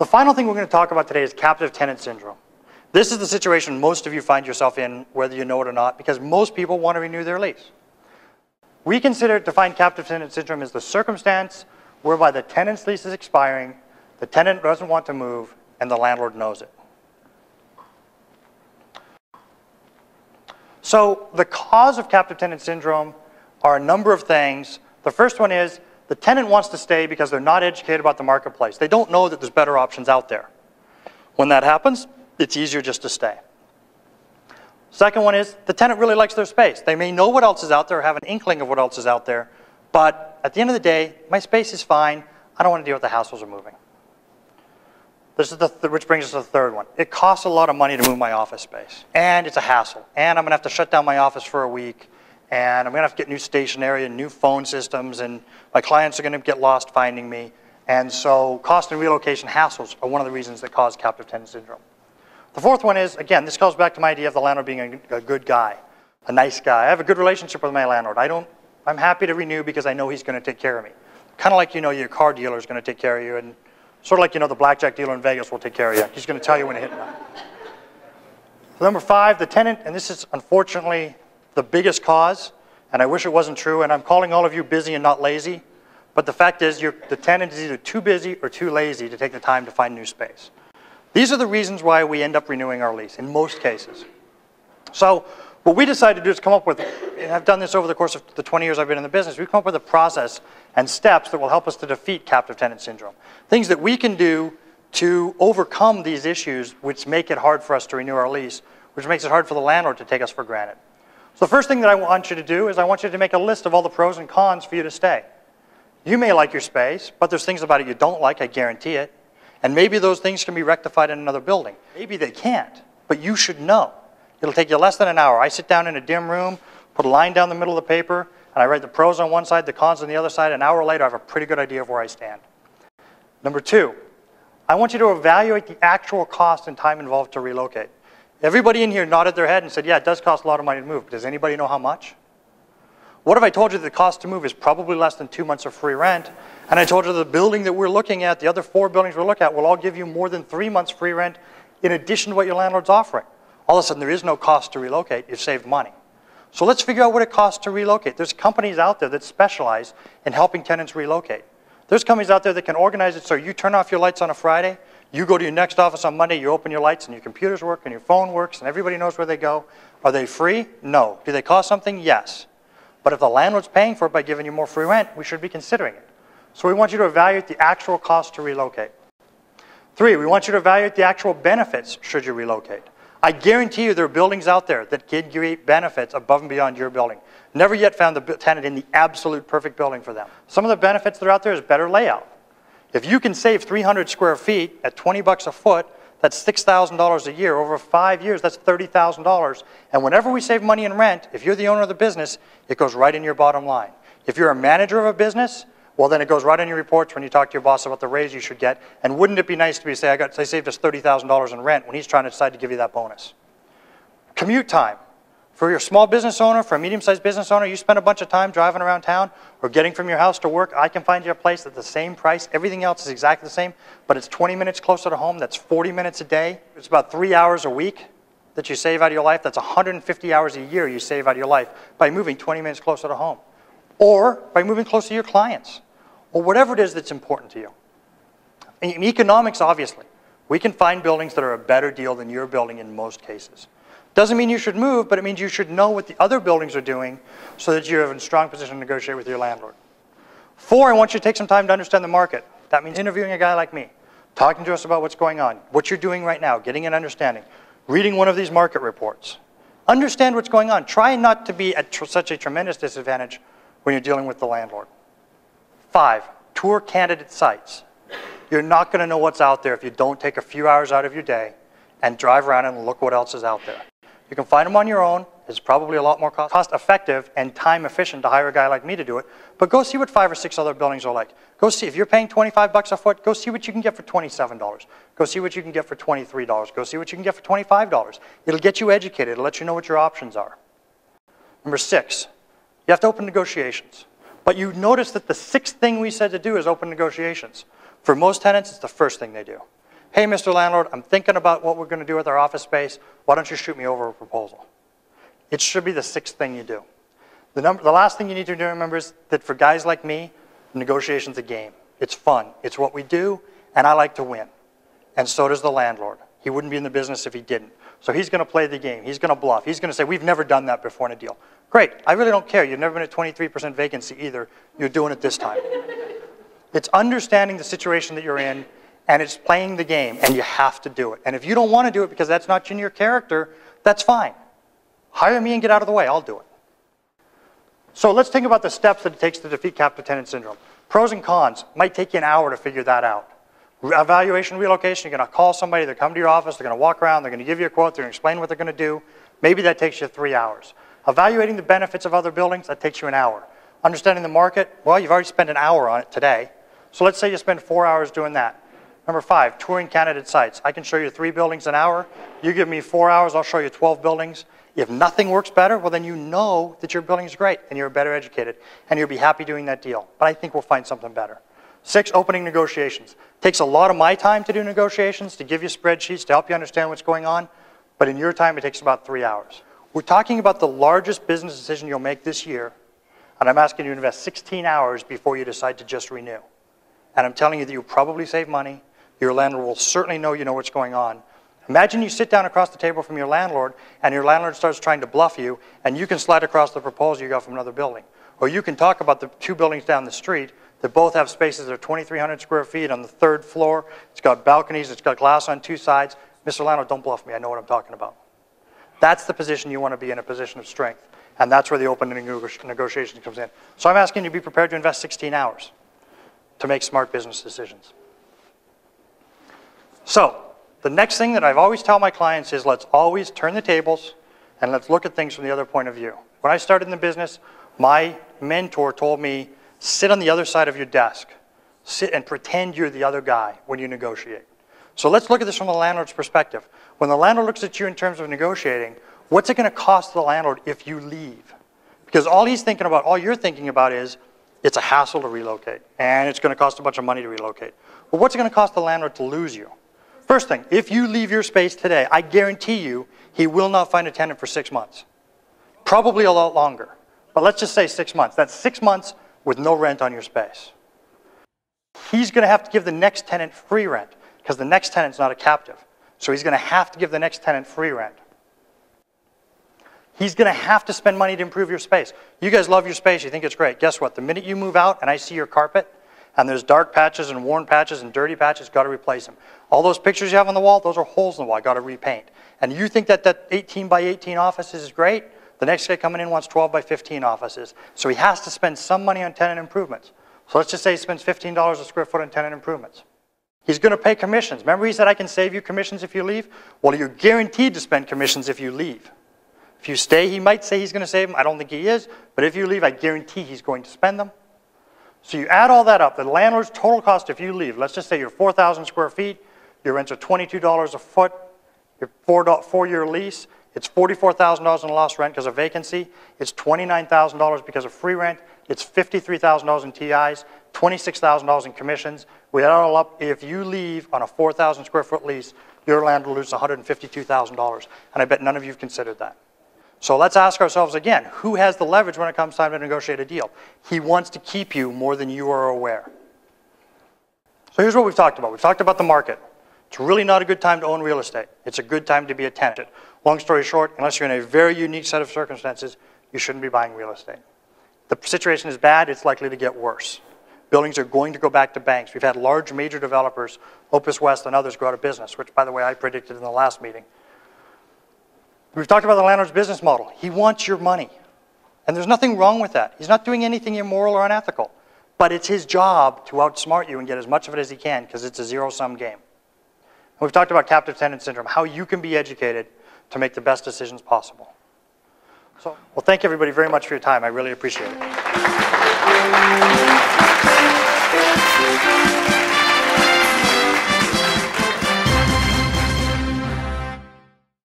final thing we're going to talk about today is captive tenant syndrome. This is the situation most of you find yourself in, whether you know it or not, because most people want to renew their lease. We define captive tenant syndrome as the circumstance whereby the tenant's lease is expiring, the tenant doesn't want to move, and the landlord knows it. So the cause of captive tenant syndrome are a number of things. The first one is the tenant wants to stay because they're not educated about the marketplace. They don't know that there's better options out there. When that happens, it's easier just to stay. Second one is the tenant really likes their space. They may know what else is out there or have an inkling of what else is out there, but at the end of the day, my space is fine. I don't want to deal with the hassles of moving. This is which brings us to the third one. It costs a lot of money to move my office space, and it's a hassle. And I'm going to have to shut down my office for a week, and I'm going to have to get new stationery and new phone systems, and my clients are going to get lost finding me. And so cost and relocation hassles are one of the reasons that cause captive tenant syndrome. The fourth one is, again, this goes back to my idea of the landlord being a good guy, a nice guy. I have a good relationship with my landlord. I'm happy to renew because I know he's going to take care of me. Kind of like, your car dealer is going to take care of you, and sort of like, the blackjack dealer in Vegas will take care of you. He's going to tell you when to hit them. So number 5, the tenant, and this is unfortunately the biggest cause, and I wish it wasn't true, and I'm calling all of you busy and not lazy, but the fact is the tenant is either too busy or too lazy to take the time to find new space. These are the reasons why we end up renewing our lease, in most cases. So what we decided to do is come up with, and I've done this over the course of the 20 years I've been in the business, we've come up with a process and steps that will help us to defeat captive tenant syndrome. Things that we can do to overcome these issues which make it hard for us to renew our lease, which makes it hard for the landlord to take us for granted. So the first thing that I want you to do is I want you to make a list of all the pros and cons for you to stay. You may like your space, but there's things about it you don't like, I guarantee it. And maybe those things can be rectified in another building. Maybe they can't, but you should know. It'll take you less than an hour. I sit down in a dim room, put a line down the middle of the paper, and I write the pros on one side, the cons on the other side. An hour later, I have a pretty good idea of where I stand. Number 2, I want you to evaluate the actual cost and time involved to relocate. Everybody in here nodded their head and said, yeah, it does cost a lot of money to move. Does anybody know how much? What if I told you that the cost to move is probably less than 2 months of free rent, and I told you the building that we're looking at, the other 4 buildings we're looking at, will all give you more than 3 months free rent in addition to what your landlord's offering? All of a sudden, there is no cost to relocate. You've saved money. So let's figure out what it costs to relocate. There's companies out there that specialize in helping tenants relocate. There's companies out there that can organize it so you turn off your lights on a Friday, you go to your next office on Monday, you open your lights and your computers work and your phone works and everybody knows where they go. Are they free? No. Do they cost something? Yes. But if the landlord's paying for it by giving you more free rent, we should be considering it. So we want you to evaluate the actual cost to relocate. 3, we want you to evaluate the actual benefits should you relocate. I guarantee you there are buildings out there that can create benefits above and beyond your building. Never yet found the tenant in the absolute perfect building for them. Some of the benefits that are out there is better layout. If you can save 300 square feet at 20 bucks a foot, that's $6,000 a year. Over 5 years, that's $30,000. And whenever we save money in rent, if you're the owner of the business, it goes right in your bottom line. If you're a manager of a business, well, then it goes right in your reports when you talk to your boss about the raise you should get. And wouldn't it be nice to be say, I saved us $30,000 in rent when he's trying to decide to give you that bonus? Commute time. For your small business owner, for a medium-sized business owner, you spend a bunch of time driving around town or getting from your house to work. I can find you a place at the same price. Everything else is exactly the same, but it's 20 minutes closer to home. That's 40 minutes a day. It's about 3 hours a week that you save out of your life. That's 150 hours a year you save out of your life by moving 20 minutes closer to home. Or by moving closer to your clients. Or whatever it is that's important to you. In economics, obviously, we can find buildings that are a better deal than your building in most cases. Doesn't mean you should move, but it means you should know what the other buildings are doing so that you're in a strong position to negotiate with your landlord. 4, I want you to take some time to understand the market. That means interviewing a guy like me, talking to us about what's going on, what you're doing right now, getting an understanding, reading one of these market reports. Understand what's going on. Try not to be at such a tremendous disadvantage when you're dealing with the landlord. 5, tour candidate sites. You're not going to know what's out there if you don't take a few hours out of your day and drive around and look what else is out there. You can find them on your own. It's probably a lot more cost effective and time efficient to hire a guy like me to do it. But go see what 5 or 6 other buildings are like. Go see, if you're paying 25 bucks a foot, go see what you can get for $27. Go see what you can get for $23. Go see what you can get for $25. It'll get you educated. It'll let you know what your options are. Number 6, you have to open negotiations. But you notice that the 6th thing we said to do is open negotiations. For most tenants, it's the first thing they do. hey, Mr. Landlord, I'm thinking about what we're going to do with our office space. Why don't you shoot me over a proposal? It should be the sixth thing you do. The last thing you need to remember is that for guys like me, negotiation's a game. It's fun. It's what we do, and I like to win. And so does the landlord. He wouldn't be in the business if he didn't. So he's going to play the game. He's going to bluff. He's going to say, we've never done that before in a deal. Great. I really don't care. You've never been at 23% vacancy either. You're doing it this time. It's understanding the situation that you're in, and it's playing the game, and you have to do it. And if you don't want to do it because that's not in your character, that's fine. Hire me and get out of the way. I'll do it. So let's think about the steps that it takes to defeat captive tenant syndrome. Pros and cons. Might take you an hour to figure that out. Evaluation, relocation, you're going to call somebody, they're coming to your office, they're going to walk around, they're going to give you a quote, they're going to explain what they're going to do. Maybe that takes you 3 hours. Evaluating the benefits of other buildings, that takes you an hour. Understanding the market, well, you've already spent an hour on it today. So let's say you spend 4 hours doing that. Number 5, touring candidate sites. I can show you 3 buildings an hour. You give me 4 hours, I'll show you 12 buildings. If nothing works better, well then you know that your building is great and you're better educated and you'll be happy doing that deal. But I think we'll find something better. 6, opening negotiations. Takes a lot of my time to do negotiations, to give you spreadsheets, to help you understand what's going on. But in your time, it takes about 3 hours. We're talking about the largest business decision you'll make this year. And I'm asking you to invest 16 hours before you decide to just renew. And I'm telling you that you'll probably save money. Your landlord will certainly know you know what's going on. Imagine you sit down across the table from your landlord and your landlord starts trying to bluff you and you can slide across the proposal you got from another building. Or you can talk about the 2 buildings down the street that both have spaces that are 2,300 square feet on the 3rd floor. It's got balconies, it's got glass on 2 sides. Mr. Landlord, don't bluff me, I know what I'm talking about. That's the position you want to be in, a position of strength. And that's where the opening negotiation comes in. So I'm asking you to be prepared to invest 16 hours to make smart business decisions. So, the next thing that I've always tell my clients is let's always turn the tables and let's look at things from the other point of view. When I started in the business, my mentor told me, sit on the other side of your desk. Sit and pretend you're the other guy when you negotiate. So let's look at this from the landlord's perspective. When the landlord looks at you in terms of negotiating, what's it going to cost the landlord if you leave? Because all you're thinking about is, it's a hassle to relocate, and it's going to cost a bunch of money to relocate. Well, what's it going to cost the landlord to lose you? First thing, if you leave your space today, I guarantee you, he will not find a tenant for 6 months. Probably a lot longer. But let's just say 6 months. That's 6 months with no rent on your space. He's going to have to give the next tenant free rent, because the next tenant's not a captive. So he's going to have to give the next tenant free rent. He's going to have to spend money to improve your space. You guys love your space, you think it's great. Guess what? The minute you move out and I see your carpet, and there's dark patches and worn patches and dirty patches, got to replace them. All those pictures you have on the wall, those are holes in the wall, got to repaint. And you think that 18 by 18 offices is great? The next guy coming in wants 12 by 15 offices. So he has to spend some money on tenant improvements. So let's just say he spends $15 a square foot on tenant improvements. He's going to pay commissions. Remember he said I can save you commissions if you leave? Well, you're guaranteed to spend commissions if you leave. If you stay, he might say he's going to save them. I don't think he is. But if you leave, I guarantee he's going to spend them. So you add all that up, the landlord's total cost if you leave, let's just say you're 4,000 square feet, your rents are $22 a foot, your 4-year lease, it's $44,000 in lost rent because of vacancy, it's $29,000 because of free rent, it's $53,000 in TIs, $26,000 in commissions. We add it all up, if you leave on a 4,000 square foot lease, your landlord loses $152,000. And I bet none of you have considered that. So let's ask ourselves again, who has the leverage when it comes time to negotiate a deal? He wants to keep you more than you are aware. So here's what we've talked about. We've talked about the market. It's really not a good time to own real estate. It's a good time to be a tenant. Long story short, unless you're in a very unique set of circumstances, you shouldn't be buying real estate. The situation is bad, it's likely to get worse. Buildings are going to go back to banks. We've had large major developers, Opus West and others, go out of business, which by the way I predicted in the last meeting. We've talked about the landlord's business model. He wants your money. And there's nothing wrong with that. He's not doing anything immoral or unethical. But it's his job to outsmart you and get as much of it as he can because it's a zero-sum game. And we've talked about captive tenant syndrome, how you can be educated to make the best decisions possible. So, well, thank you everybody very much for your time. I really appreciate it.